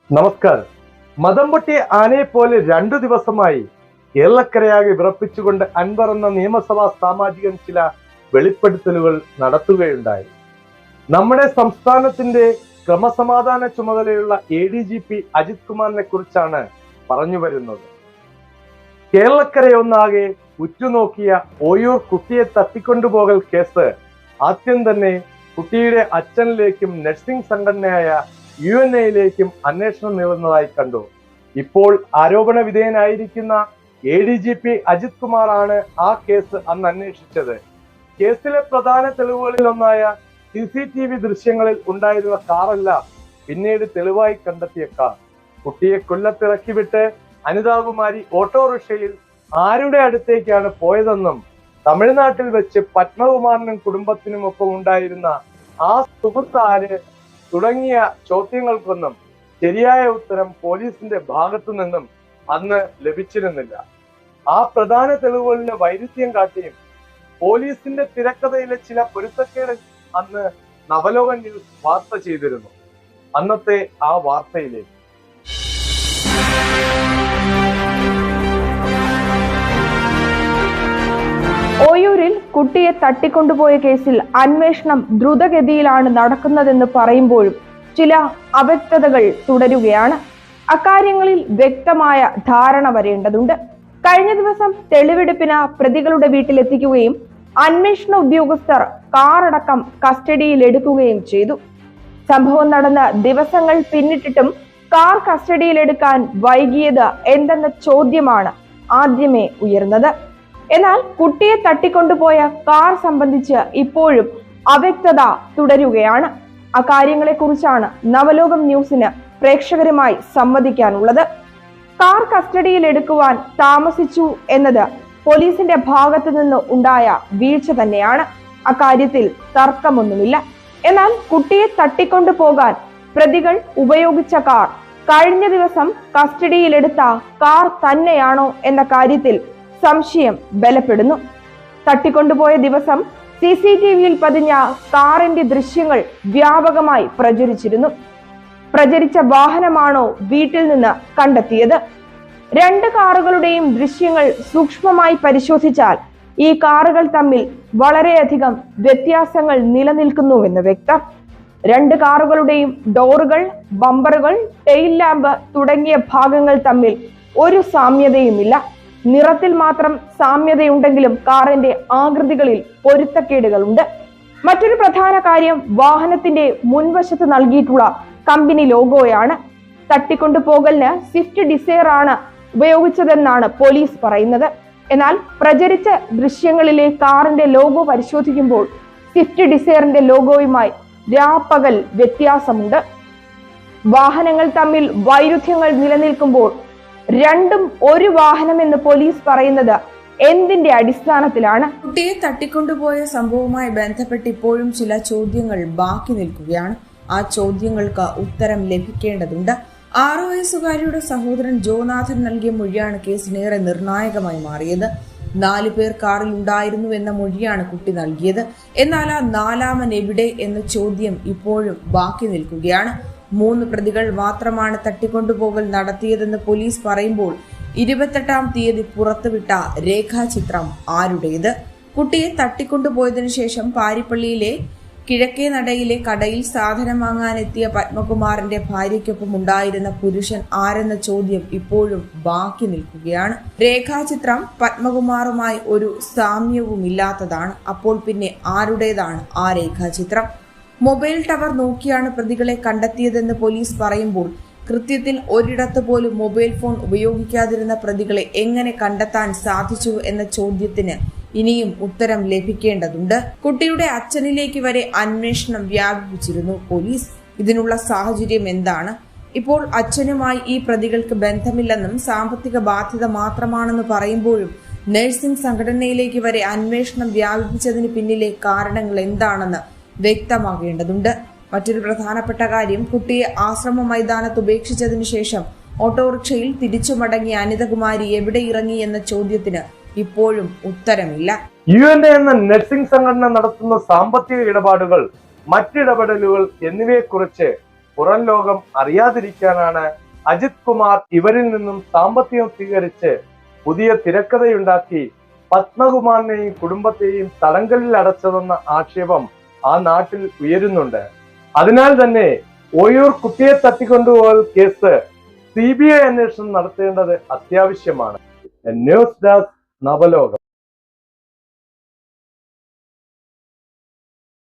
നമസ്കാരം. മതം പൊട്ടിയ ആനയെ പോലെ 2 ദിവസമായി കേരളക്കരയാകെ വിറപ്പിച്ചുകൊണ്ട് അൻവർ എന്ന നിയമസഭാ സാമാജികൻ ചില വെളിപ്പെടുത്തലുകൾ നടത്തുകയുണ്ടായി. നമ്മുടെ സംസ്ഥാനത്തിന്റെ ക്രമസമാധാന ചുമതലയുള്ള ADGP അജിത് കുമാറിനെ കുറിച്ചാണ് പറഞ്ഞു വരുന്നത്. കേരളക്കരയൊന്നാകെ ഉറ്റുനോക്കിയ ഓയൂർ കുട്ടിയെ തട്ടിക്കൊണ്ടുപോകൽ കേസ് ആദ്യം തന്നെ കുട്ടിയുടെ അച്ഛനിലേക്കും നഴ്സിംഗ് സംഘടനയായ UNAയിലേക്കും അന്വേഷണം നീളുന്നതായി കണ്ടു. ഇപ്പോൾ ആരോപണ വിധേയനായിരിക്കുന്ന ADGP അജിത് കുമാറാണ് ആ കേസ് അന്ന് അന്വേഷിച്ചത്. കേസിലെ പ്രധാന തെളിവുകളിൽ ഒന്നായ CCTV ദൃശ്യങ്ങളിൽ ഉണ്ടായിരുന്ന കാറല്ല പിന്നീട് തെളിവായി കണ്ടെത്തിയ കാർ. കുട്ടിയെ കൊല്ലത്തിറക്കി വിട്ട് അനിതാകുമാരി ഓട്ടോറിക്ഷയിൽ ആരുടെ അടുത്തേക്കാണ് പോയതെന്നും തമിഴ്നാട്ടിൽ വെച്ച് പത്മകുമാറിനും കുടുംബത്തിനുമൊപ്പം ഉണ്ടായിരുന്ന ആ സുഹൃത്ത് ആര് തുടങ്ങിയ ചോദ്യങ്ങൾക്കൊന്നും ശരിയായ ഉത്തരം പോലീസിന്റെ ഭാഗത്തു നിന്നും അന്ന് ലഭിച്ചിരുന്നില്ല. ആ പ്രധാന തെളിവുകളിലെ വൈരുദ്ധ്യം കാട്ടിയും പോലീസിന്റെ തിരക്കഥയിലെ ചില പൊരുത്തക്കേട് അന്ന് നവലോകൻ ന്യൂസ് വാർത്ത ചെയ്തിരുന്നു. അന്നത്തെ ആ വാർത്തയിലേക്ക് ഓയൂരിൽ കുട്ടിയെ തട്ടിക്കൊണ്ടുപോയ കേസിൽ അന്വേഷണം ദ്രുതഗതിയിലാണ് നടക്കുന്നതെന്ന് പറയുമ്പോഴും ചില അവ്യക്തതകൾ തുടരുകയാണ്. അക്കാര്യങ്ങളിൽ വ്യക്തമായ ധാരണ വരേണ്ടതുണ്ട്. കഴിഞ്ഞ ദിവസം തെളിവെടുപ്പിന് പ്രതികളുടെ വീട്ടിലെത്തിക്കുകയും അന്വേഷണ ഉദ്യോഗസ്ഥർ കാറടക്കം കസ്റ്റഡിയിൽ എടുക്കുകയും ചെയ്തു. സംഭവം നടന്ന ദിവസങ്ങൾ പിന്നിട്ടിട്ടും കാർ കസ്റ്റഡിയിലെടുക്കാൻ വൈകിയത് എന്തെന്ന ചോദ്യമാണ് ആദ്യമേ ഉയർന്നത്. എന്നാൽ കുട്ടിയെ തട്ടിക്കൊണ്ടുപോയ കാർ സംബന്ധിച്ച് ഇപ്പോഴും അവ്യക്തത തുടരുകയാണ്. അക്കാര്യങ്ങളെ കുറിച്ചാണ് നവലോകം ന്യൂസിന് പ്രേക്ഷകരുമായി സംവദിക്കാനുള്ളത്. കാർ കസ്റ്റഡിയിൽ എടുക്കുവാൻ താമസിച്ചു എന്നത് പോലീസിന്റെ ഭാഗത്തു നിന്ന് ഉണ്ടായ വീഴ്ച തന്നെയാണ്. അക്കാര്യത്തിൽ തർക്കമൊന്നുമില്ല. എന്നാൽ കുട്ടിയെ തട്ടിക്കൊണ്ടുപോകാൻ പ്രതികൾ ഉപയോഗിച്ച കാർ കഴിഞ്ഞ ദിവസം കസ്റ്റഡിയിലെടുത്ത കാർ തന്നെയാണോ എന്ന കാര്യത്തിൽ സംശയം ബലപ്പെടുന്നു. തട്ടിക്കൊണ്ടുപോയ ദിവസം CCTVയിൽ പതിഞ്ഞ കാറിന്റെ ദൃശ്യങ്ങൾ വ്യാപകമായി പ്രചരിച്ചിരുന്നു. പ്രചരിച്ച വാഹനമാണോ വീട്ടിൽ നിന്ന് കണ്ടെത്തിയത്? 2 കാറുകളുടെയും ദൃശ്യങ്ങൾ സൂക്ഷ്മമായി പരിശോധിച്ചാൽ ഈ കാറുകൾ തമ്മിൽ വളരെയധികം വ്യത്യാസങ്ങൾ നിലനിൽക്കുന്നുവെന്ന് വ്യക്തം. 2 കാറുകളുടെയും ഡോറുകൾ, ബമ്പറുകൾ, ടെയിൽ ലാമ്പ് തുടങ്ങിയ ഭാഗങ്ങൾ തമ്മിൽ ഒരു സാമ്യതയുമില്ല. നിറത്തിൽ മാത്രം സാമ്യതയുണ്ടെങ്കിലും കാറിന്റെ ആകൃതികളിൽ പൊരുത്തക്കേടുകളുണ്ട്. മറ്റൊരു പ്രധാന കാര്യം വാഹനത്തിന്റെ മുൻവശത്ത് നൽകിയിട്ടുള്ള കമ്പനി ലോഗോയാണ്. തട്ടിക്കൊണ്ടുപോകലിന് സ്വിഫ്റ്റ് ഡിസയർ ആണ് ഉപയോഗിച്ചതെന്നാണ് പോലീസ് പറയുന്നത്. എന്നാൽ പ്രചരിച്ച ദൃശ്യങ്ങളിലെ കാറിന്റെ ലോഗോ പരിശോധിക്കുമ്പോൾ സ്വിഫ്റ്റ് ഡിസയറിന്റെ ലോഗോയുമായി രാപ്പകൽ വ്യത്യാസമുണ്ട്. വാഹനങ്ങൾ തമ്മിൽ വൈരുദ്ധ്യങ്ങൾ നിലനിൽക്കുമ്പോൾ രണ്ടും ഒരു വാഹനമെന്ന് പോലീസ് പറയുന്നത് എന്തിന്റെ അടിസ്ഥാനത്തിലാണ്? കുട്ടിയെ തട്ടിക്കൊണ്ടുപോയ സംഭവവുമായി ബന്ധപ്പെട്ട് ഇപ്പോഴും ചില ചോദ്യങ്ങൾ ബാക്കി നിൽക്കുകയാണ്. ആ ചോദ്യങ്ങൾക്ക് ഉത്തരം ലഭിക്കേണ്ടതുണ്ട്. 6 വയസ്സുകാരിയുടെ സഹോദരൻ ജോനാഥൻ നൽകിയ മൊഴിയാണ് കേസിനേറെ നിർണായകമായി മാറിയത്. 4 പേർ കാറിൽ ഉണ്ടായിരുന്നു എന്ന മൊഴിയാണ് കുട്ടി നൽകിയത്. എന്നാൽ ആ 4ാമൻ എവിടെ എന്ന ചോദ്യം ഇപ്പോഴും ബാക്കി നിൽക്കുകയാണ്. 3 പ്രതികൾ മാത്രമാണ് തട്ടിക്കൊണ്ടുപോകൽ നടത്തിയതെന്ന് പോലീസ് പറയുമ്പോൾ 28-ാം തീയതി പുറത്തുവിട്ട രേഖാചിത്രം ആരുടേത്? കുട്ടിയെ തട്ടിക്കൊണ്ടുപോയതിനു ശേഷം പാരിപ്പള്ളിയിലെ കിഴക്കേ നടയിലെ കടയിൽ സാധനം വാങ്ങാനെത്തിയ പത്മകുമാറിന്റെ ഭാര്യയ്ക്കൊപ്പം ഉണ്ടായിരുന്ന പുരുഷൻ ആരെന്ന ചോദ്യം ഇപ്പോഴും ബാക്കി നിൽക്കുകയാണ്. രേഖാചിത്രം പത്മകുമാറുമായി ഒരു സാമ്യവുമില്ലാത്തതാണ്. അപ്പോൾ പിന്നെ ആരുടേതാണ് ആ രേഖാചിത്രം? മൊബൈൽ ടവർ നോക്കിയാണ് പ്രതികളെ കണ്ടെത്തിയതെന്ന് പോലീസ് പറയുമ്പോൾ കൃത്യത്തിൽ ഒരിടത്ത് പോലും മൊബൈൽ ഫോൺ ഉപയോഗിക്കാതിരുന്ന പ്രതികളെ എങ്ങനെ കണ്ടെത്താൻ സാധിച്ചു എന്ന ചോദ്യത്തിന് ഇനിയും ഉത്തരം ലഭിക്കേണ്ടതുണ്ട്. കുട്ടിയുടെ അച്ഛനിലേക്ക് വരെ അന്വേഷണം വ്യാപിപ്പിച്ചിരുന്നു പോലീസ്. ഇതിനുള്ള സാഹചര്യം എന്താണ്? ഇപ്പോൾ അച്ഛനുമായി ഈ പ്രതികൾക്ക് ബന്ധമില്ലെന്നും സാമ്പത്തിക ബാധ്യത മാത്രമാണെന്ന് പറയുമ്പോഴും നഴ്സിംഗ് സംഘടനയിലേക്ക് വരെ അന്വേഷണം വ്യാപിപ്പിച്ചതിന് പിന്നിലെ കാരണങ്ങൾ എന്താണെന്ന് വ്യക്തമാകേണ്ടതുണ്ട്. മറ്റൊരു പ്രധാനപ്പെട്ട കാര്യം, കുട്ടിയെ ആശ്രമ മൈതാനത്ത് ഉപേക്ഷിച്ചതിനു ശേഷം ഓട്ടോറിക്ഷയിൽ തിരിച്ചു മടങ്ങിയ അനിതകുമാരി എവിടെ ഇറങ്ങി എന്ന ചോദ്യത്തിന് ഇപ്പോഴും ഉത്തരമില്ല. UNA എന്ന നഴ്സിംഗ് സംഘടന നടത്തുന്ന സാമ്പത്തിക ഇടപാടുകൾ, മറ്റിടപെടലുകൾ എന്നിവയെക്കുറിച്ച് പുറം ലോകം അറിയാതിരിക്കാനാണ് അജിത് കുമാർ ഇവരിൽ നിന്നും സാമ്പത്തികം സ്വീകരിച്ച് പുതിയ തിരക്കഥയുണ്ടാക്കി പത്മകുമാറിനെയും കുടുംബത്തെയും തടങ്കലിൽ അടച്ചതെന്ന ആക്ഷേപം ആ നാട്ടിൽ ഉയരുന്നുണ്ട്. അതിനാൽ തന്നെ ഓയൂർ കുട്ടിയെ തട്ടിക്കൊണ്ടുപോകൽ കേസ് CBI അന്വേഷണം നടത്തേണ്ടത് അത്യാവശ്യമാണ്. News desk നവലോകം.